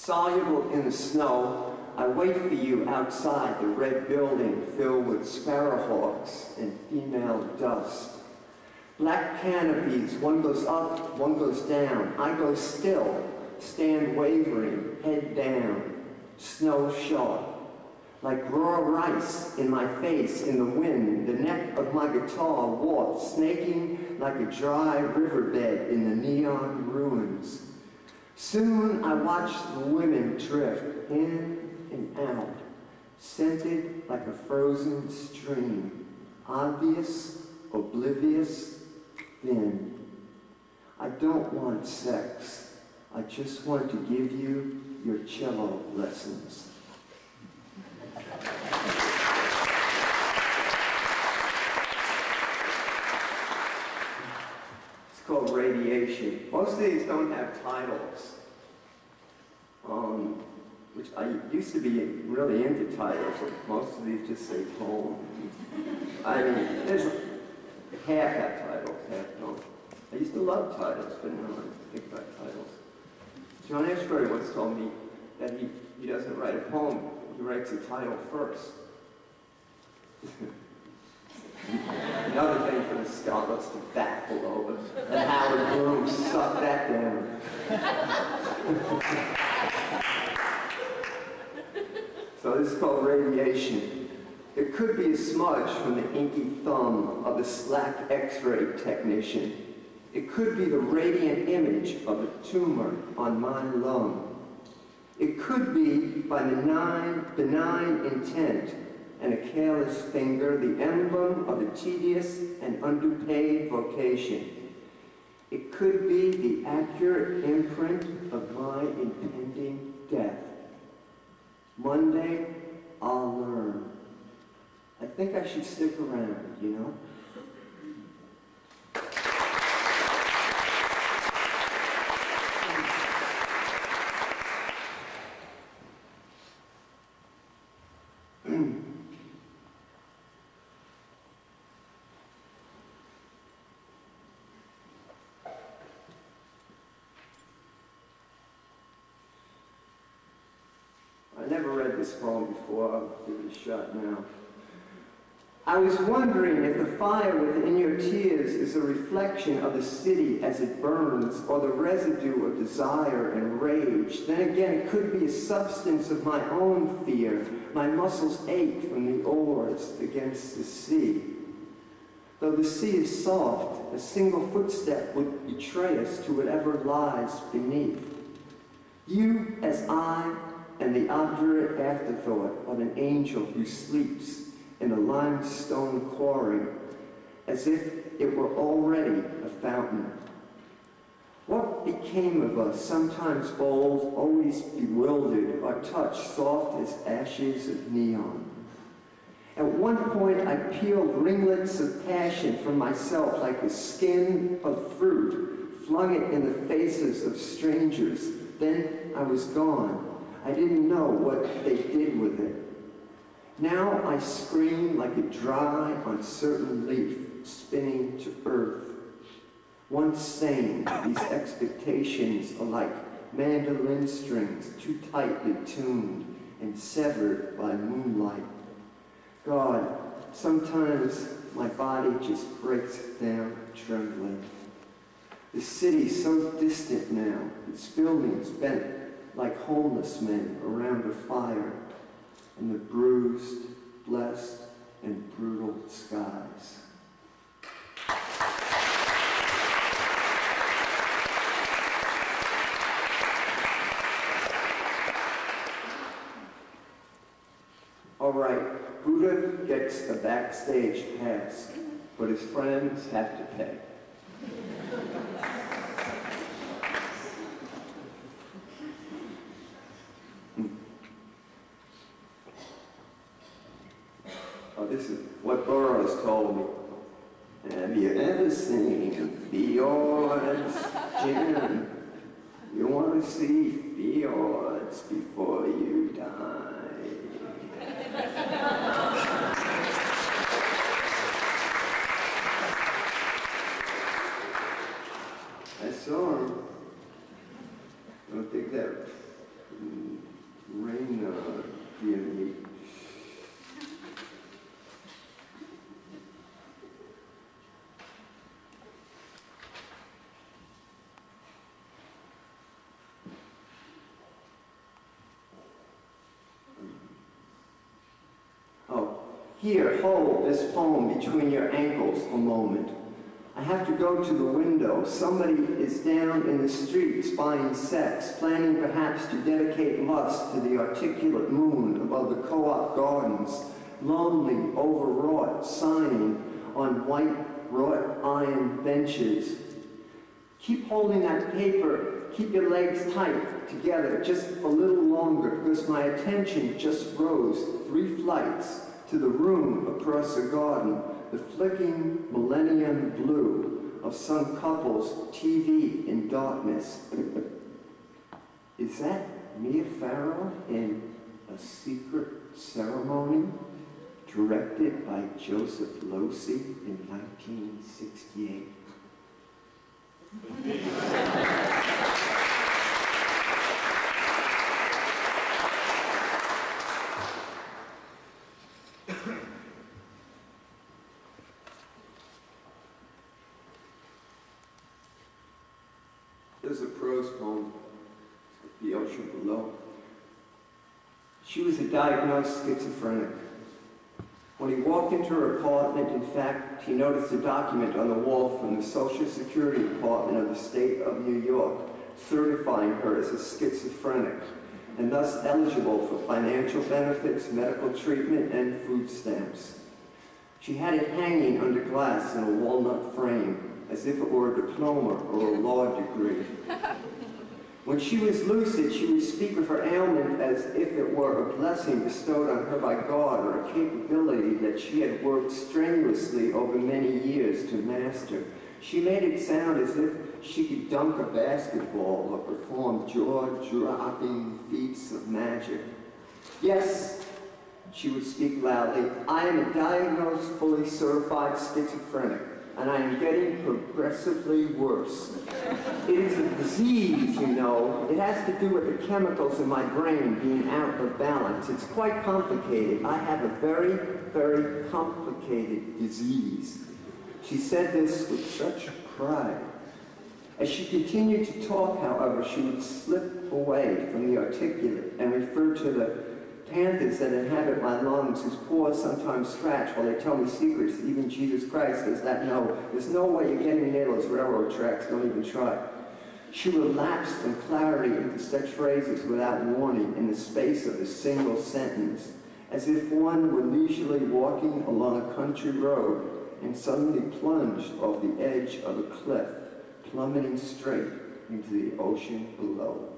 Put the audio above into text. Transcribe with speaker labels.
Speaker 1: Soluble in the snow, I wait for you outside the red building filled with sparrowhawks and female dust. Black canopies, one goes up, one goes down. I go still, stand wavering, head down, snow sharp. Like raw rice in my face in the wind, the neck of my guitar warps, snaking like a dry riverbed in the neon ruins. Soon I watch the women drift in and out, scented like a frozen stream, obvious, oblivious, thin. I don't want sex. I just want to give you your cello lessons. It's called Radiation. Most of these don't have titles, which I used to be really into titles. Most of these just say poem. I mean, there's half have titles, half don't. I used to love titles, but now I think about titles. John Ashbery once told me that he doesn't write a poem, he writes a title first. Another thing for the scholars to baffle over, and Howard Bloom sucked that down. So this is called Radiation. It could be a smudge from the inky thumb of a slack X-ray technician. It could be the radiant image of a tumor on my lung. It could be, by benign intent and a careless finger, the emblem of a tedious and underpaid vocation. It could be the accurate imprint of my impending death. Monday, I'll learn. I think I should stick around, you know? I never read this poem before. I'll give it a shot now. I was wondering if the fire within your tears is a reflection of the city as it burns, or the residue of desire and rage. Then again, it could be a substance of my own fear. My muscles ache from the oars against the sea. Though the sea is soft, a single footstep would betray us to whatever lies beneath. You as I, and the obdurate afterthought of an angel who sleeps in a limestone quarry, as if it were already a fountain. What became of us, sometimes bold, always bewildered, our touch soft as ashes of neon? At one point, I peeled ringlets of passion from myself like the skin of fruit, flung it in the faces of strangers. Then I was gone. I didn't know what they did with it. Now I scream like a dry, uncertain leaf spinning to earth. Once sane, these expectations are like mandolin strings too tightly tuned and severed by moonlight. God, sometimes my body just breaks down trembling. The city's so distant now, its buildings bent like homeless men around a fire, and the bruised, blessed, and brutal skies. All right, Buddha gets a backstage pass, but his friends have to pay. Oh, this is what Burroughs told me. Have you ever seen fjords, Jim? You want to see fjords before you die. I saw him. I don't think that Here, hold this poem between your ankles a moment. I have to go to the window. Somebody is down in the streets buying sex, planning perhaps to dedicate lust to the articulate moon above the co-op gardens, lonely, overwrought, sighing on white wrought iron benches. Keep holding that paper. Keep your legs tight together just a little longer, because my attention just rose 3 flights to the room across the garden, the flicking millennium blue of some couple's TV in darkness. Is that Mia Farrow in A Secret Ceremony, directed by Joseph Losey in 1968? There's a prose poem, The Ocean Below. She was a diagnosed schizophrenic. When he walked into her apartment, in fact, he noticed a document on the wall from the Social Security Department of the state of New York certifying her as a schizophrenic and thus eligible for financial benefits, medical treatment, and food stamps. She had it hanging under glass in a walnut frame, as if it were a diploma or a law degree. When she was lucid, she would speak of her ailment as if it were a blessing bestowed on her by God, or a capability that she had worked strenuously over many years to master. She made it sound as if she could dunk a basketball or perform jaw-dropping feats of magic. Yes, she would speak loudly, I am a diagnosed, fully certified schizophrenic, and I am getting progressively worse. It is a disease, you know. It has to do with the chemicals in my brain being out of balance. It's quite complicated. I have a very, very complicated disease. She said this with such pride. As she continued to talk, however, she would slip away from the articulate and refer to the panthers that inhabit my lungs, whose paws sometimes scratch while they tell me secrets that even Jesus Christ does not know. There's no way you're getting near those railroad tracks, don't even try. She would lapse from clarity into such phrases without warning in the space of a single sentence, as if one were leisurely walking along a country road and suddenly plunged off the edge of a cliff, plummeting straight into the ocean below.